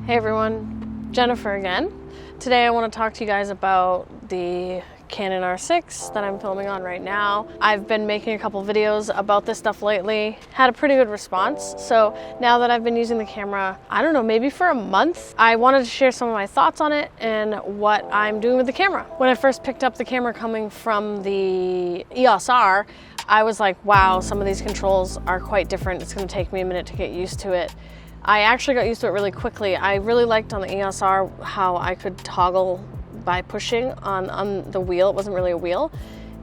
Hey everyone, Jennifer again. Today I want to talk to you guys about the Canon R6 that I'm filming on right now. I've been making a couple videos about this stuff lately, had a pretty good response. So now that I've been using the camera, I don't know, maybe for a month, I wanted to share some of my thoughts on it and what I'm doing with the camera. When I first picked up the camera coming from the EOS R, I was like, wow, some of these controls are quite different. It's going to take me a minute to get used to it. I actually got used to it really quickly. I really liked on the EOS R how I could toggle by pushing on the wheel. It wasn't really a wheel.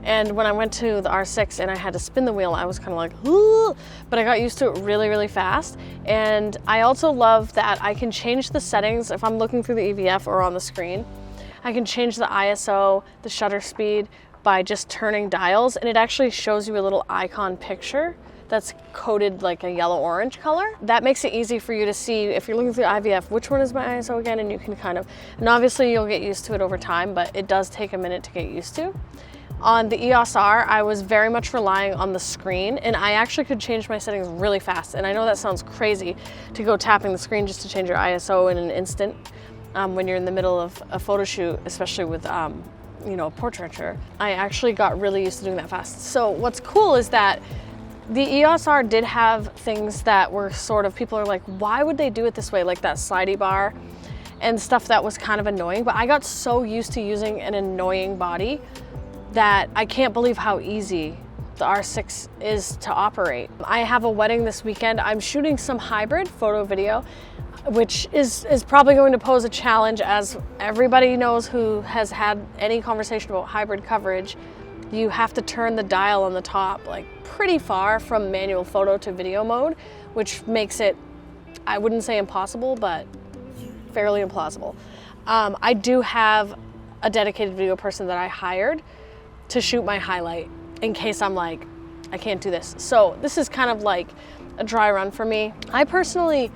And when I went to the R6 and I had to spin the wheel, I was kind of like, ooh, but I got used to it really, really fast. And I also love that I can change the settings if I'm looking through the EVF or on the screen. I can change the ISO, the shutter speed by just turning dials, and it actually shows you a little icon picture that's coded like a yellow-orange color. That makes it easy for you to see, if you're looking through IVF, which one is my ISO again, and you can and obviously you'll get used to it over time, but it does take a minute to get used to. On the EOS R, I was very much relying on the screen, and I actually could change my settings really fast. And I know that sounds crazy to go tapping the screen just to change your ISO in an instant when you're in the middle of a photo shoot, especially with portraiture. I actually got really used to doing that fast. So what's cool is that the EOS R did have things that were sort of, people are like, why would they do it this way? Like that slidey bar and stuff that was kind of annoying. But I got so used to using an annoying body that I can't believe how easy the R6 is to operate. I have a wedding this weekend. I'm shooting some hybrid photo video, which is probably going to pose a challenge, as everybody knows who has had any conversation about hybrid coverage. You have to turn the dial on the top like pretty far from manual photo to video mode, which makes it, I wouldn't say impossible, but fairly implausible. I do have a dedicated video person that I hired to shoot my highlight in case I'm like, I can't do this. So this is kind of like a dry run for me. I personally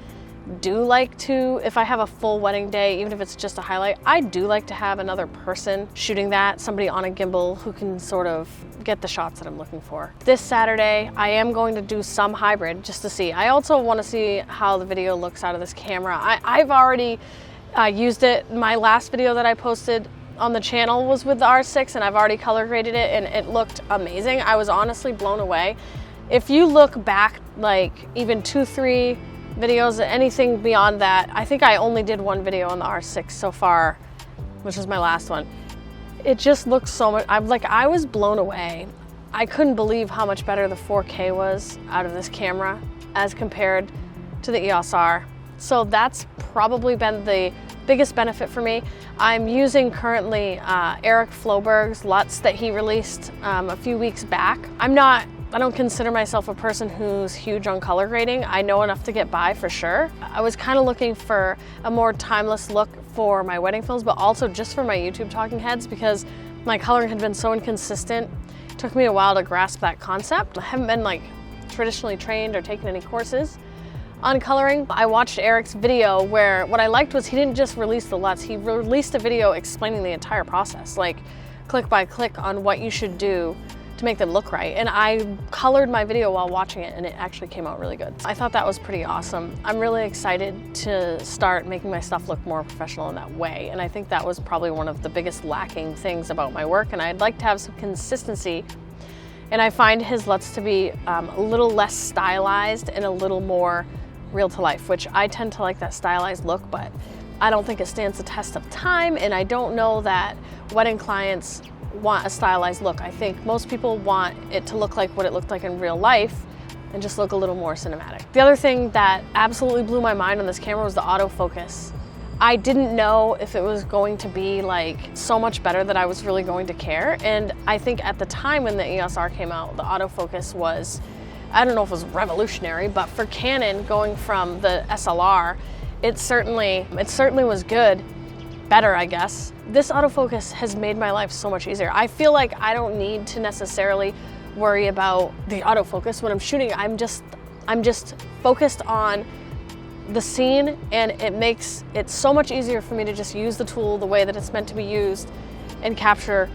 do like to, if I have a full wedding day, even if it's just a highlight, I do like to have another person shooting that, somebody on a gimbal who can sort of get the shots that I'm looking for. This Saturday, I am going to do some hybrid just to see. I also want to see how the video looks out of this camera. I've already used it. My last video that I posted on the channel was with the R6, and I've already color graded it, and it looked amazing. I was honestly blown away. If you look back like even 2-3 videos, anything beyond that, I think I only did one video on the R6 so far, which was my last one. It just looks so much, I was blown away. I couldn't believe how much better the 4K was out of this camera as compared to the EOS R. So that's probably been the biggest benefit for me. I'm using currently Eric Floberg's LUTs that he released a few weeks back. I don't consider myself a person who's huge on color grading. I know enough to get by for sure. I was kind of looking for a more timeless look for my wedding films, but also just for my YouTube talking heads, because my coloring had been so inconsistent. It took me a while to grasp that concept. I haven't been like traditionally trained or taken any courses on coloring. I watched Eric's video where what I liked was he didn't just release the LUTs, he released a video explaining the entire process, like click by click on what you should do to make them look right. And I colored my video while watching it, and it actually came out really good. I thought that was pretty awesome. I'm really excited to start making my stuff look more professional in that way. And I think that was probably one of the biggest lacking things about my work, and I'd like to have some consistency. And I find his LUTs to be a little less stylized and a little more real to life, which I tend to like that stylized look, but I don't think it stands the test of time, and I don't know that wedding clients want a stylized look. I think most people want it to look like what it looked like in real life and just look a little more cinematic. The other thing that absolutely blew my mind on this camera was the autofocus. I didn't know if it was going to be like so much better that I was really going to care. And I think at the time when the EOS R came out, the autofocus was, I don't know if it was revolutionary, but for Canon going from the SLR, it certainly was good. Better, I guess. This autofocus has made my life so much easier. I feel like I don't need to necessarily worry about the autofocus when I'm shooting. I'm just focused on the scene, and it makes it so much easier for me to just use the tool the way that it's meant to be used and capture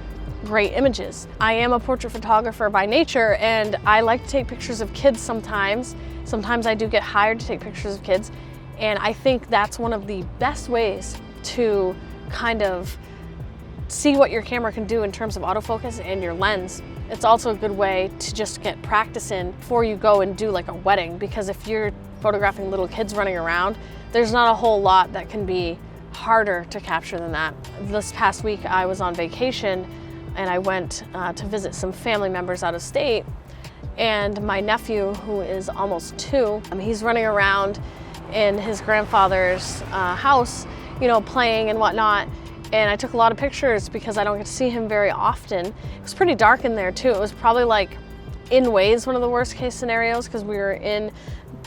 great images. I am a portrait photographer by nature, and I like to take pictures of kids sometimes. Sometimes I do get hired to take pictures of kids. And I think that's one of the best ways to kind of see what your camera can do in terms of autofocus and your lens. It's also a good way to just get practice in before you go and do like a wedding, because if you're photographing little kids running around, there's not a whole lot that can be harder to capture than that. This past week I was on vacation and I went to visit some family members out of state, and my nephew, who is almost 2, he's running around in his grandfather's house, you know, playing and whatnot. And I took a lot of pictures because I don't get to see him very often. It was pretty dark in there too. It was probably like, in ways, one of the worst case scenarios, because we were in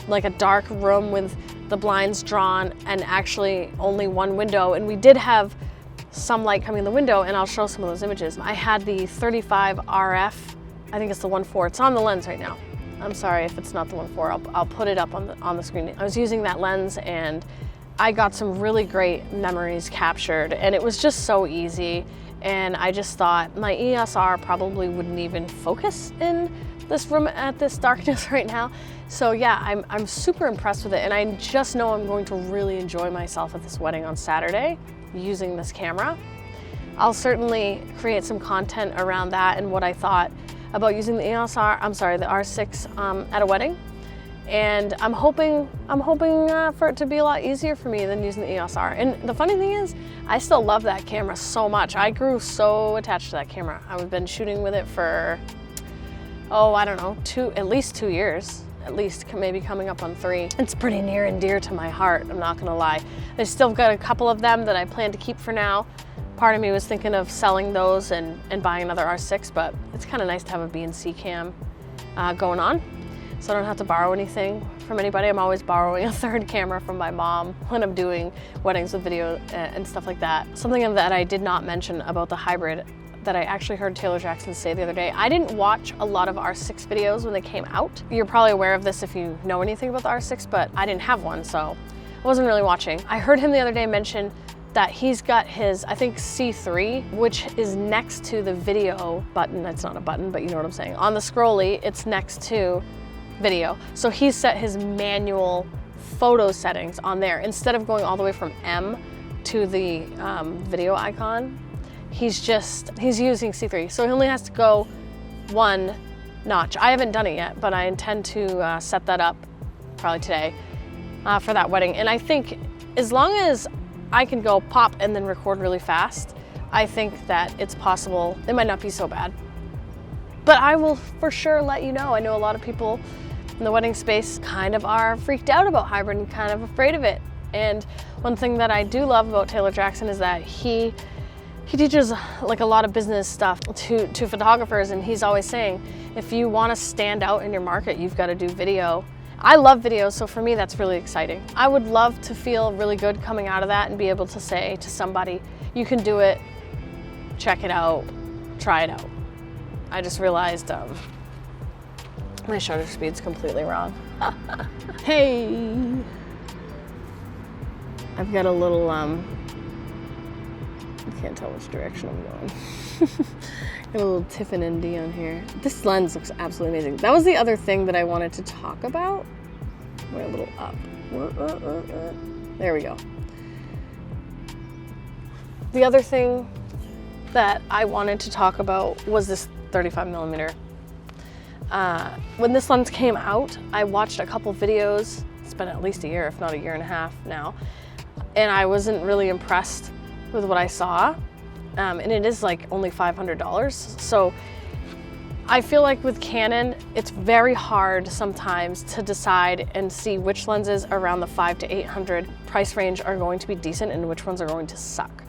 like a dark room with the blinds drawn and actually only one window. And we did have some light coming in the window, and I'll show some of those images. I had the 35 RF, I think it's the 1.4. It's on the lens right now. I'm sorry if it's not the 1.4. I'll put it up on the screen. I was using that lens and I got some really great memories captured, and it was just so easy. And I just thought my EOS R probably wouldn't even focus in this room at this darkness right now. So yeah, I'm super impressed with it, and I just know I'm going to really enjoy myself at this wedding on Saturday using this camera. I'll certainly create some content around that and what I thought about using the EOS R, the R6 at a wedding. And I'm hoping for it to be a lot easier for me than using the EOS R. And the funny thing is, I still love that camera so much. I grew so attached to that camera. I've been shooting with it for, I don't know, at least 2 years. At least, maybe coming up on 3. It's pretty near and dear to my heart, I'm not gonna lie. I still got a couple of them that I plan to keep for now. Part of me was thinking of selling those and buying another R6, but it's kind of nice to have a B&C cam going on, so I don't have to borrow anything from anybody. I'm always borrowing a 3rd camera from my mom when I'm doing weddings with video and stuff like that. Something that I did not mention about the hybrid that I actually heard Taylor Jackson say the other day. I didn't watch a lot of R6 videos when they came out. You're probably aware of this if you know anything about the R6, but I didn't have one, so I wasn't really watching. I heard him the other day mention that he's got his, I think, C3, which is next to the video button. It's not a button, but you know what I'm saying. On the scrolly, it's next to video. So he's set his manual photo settings on there. Instead of going all the way from M to the video icon, he's using C3. So he only has to go 1 notch. I haven't done it yet, but I intend to set that up probably today for that wedding. And I think as long as I can go pop and then record really fast, I think that it's possible. It might not be so bad. But I will for sure let you know. I know a lot of people in the wedding space kind of are freaked out about hybrid and kind of afraid of it. And one thing that I do love about Taylor Jackson is that he teaches like a lot of business stuff to photographers, and he's always saying, if you want to stand out in your market, you've got to do video. I love video, so for me that's really exciting. I would love to feel really good coming out of that and be able to say to somebody, you can do it, check it out, try it out. I just realized my shutter speed's completely wrong. Hey! I've got a little, I can't tell which direction I'm going. Got a little Tiffin ND on here. This lens looks absolutely amazing. That was the other thing that I wanted to talk about. Wait, a little up. There we go. The other thing that I wanted to talk about was this 35mm. When this lens came out, I watched a couple videos. It's been at least a year, if not a year and a half now. And I wasn't really impressed with what I saw. And it is like only $500. So I feel like with Canon, it's very hard sometimes to decide and see which lenses around the $500 to $800 price range are going to be decent and which ones are going to suck.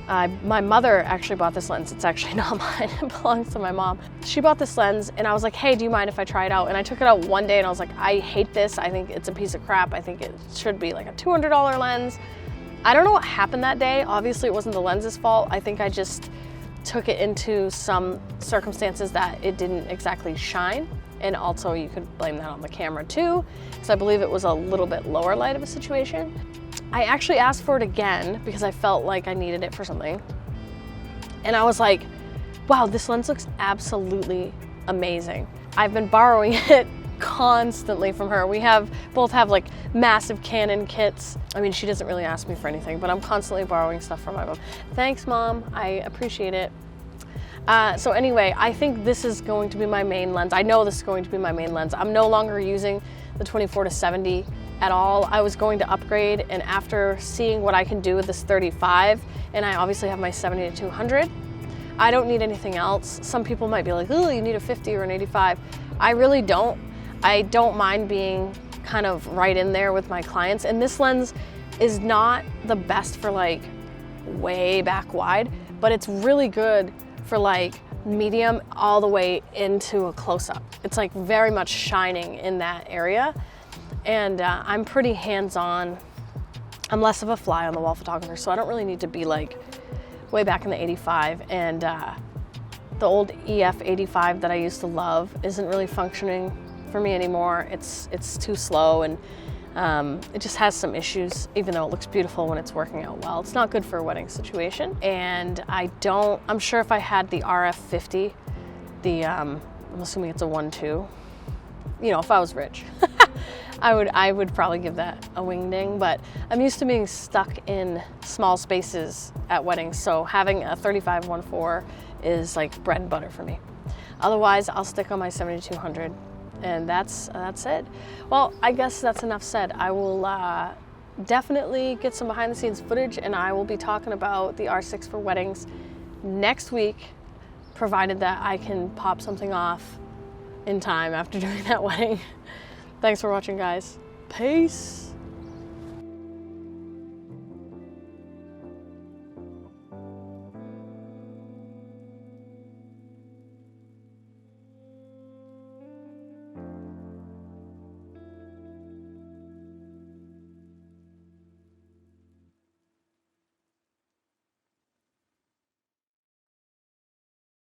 My mother actually bought this lens. It's actually not mine, it belongs to my mom. She bought this lens and I was like, hey, do you mind if I try it out? And I took it out one day and I was like, I hate this. I think it's a piece of crap. I think it should be like a $200 lens. I don't know what happened that day. Obviously it wasn't the lens's fault. I think I just took it into some circumstances that it didn't exactly shine. And also you could blame that on the camera too, because I believe it was a little bit lower light of a situation. I actually asked for it again because I felt like I needed it for something. And I was like, wow, this lens looks absolutely amazing. I've been borrowing it constantly from her. We both have like massive Canon kits. I mean, she doesn't really ask me for anything, but I'm constantly borrowing stuff from my mom. Thanks, Mom. I appreciate it. So anyway, I think this is going to be my main lens. I know this is going to be my main lens. I'm no longer using the 24-70 at all. I was going to upgrade, and after seeing what I can do with this 35, and I obviously have my 70-200, I don't need anything else. Some people might be like, oh, you need a 50 or an 85. I really don't. I don't mind being kind of right in there with my clients. And this lens is not the best for like way back wide, but it's really good for like medium all the way into a close-up. It's like very much shining in that area. And I'm pretty hands-on. I'm less of a fly on the wall photographer, so I don't really need to be like way back in the 85. And the old EF 85 that I used to love isn't really functioning for me anymore. It's too slow, and it just has some issues, even though it looks beautiful when it's working out well. It's not good for a wedding situation. And I'm sure if I had the RF 50, I'm assuming it's a 1.2, you know, if I was rich, I would probably give that a wing ding, but I'm used to being stuck in small spaces at weddings, so having a 35 1.4 is like bread and butter for me. Otherwise, I'll stick on my 70-200, and that's it. Well, I guess that's enough said. I will definitely get some behind the scenes footage, and I will be talking about the R6 for weddings next week, provided that I can pop something off in time after doing that wedding. Thanks for watching, guys. Peace.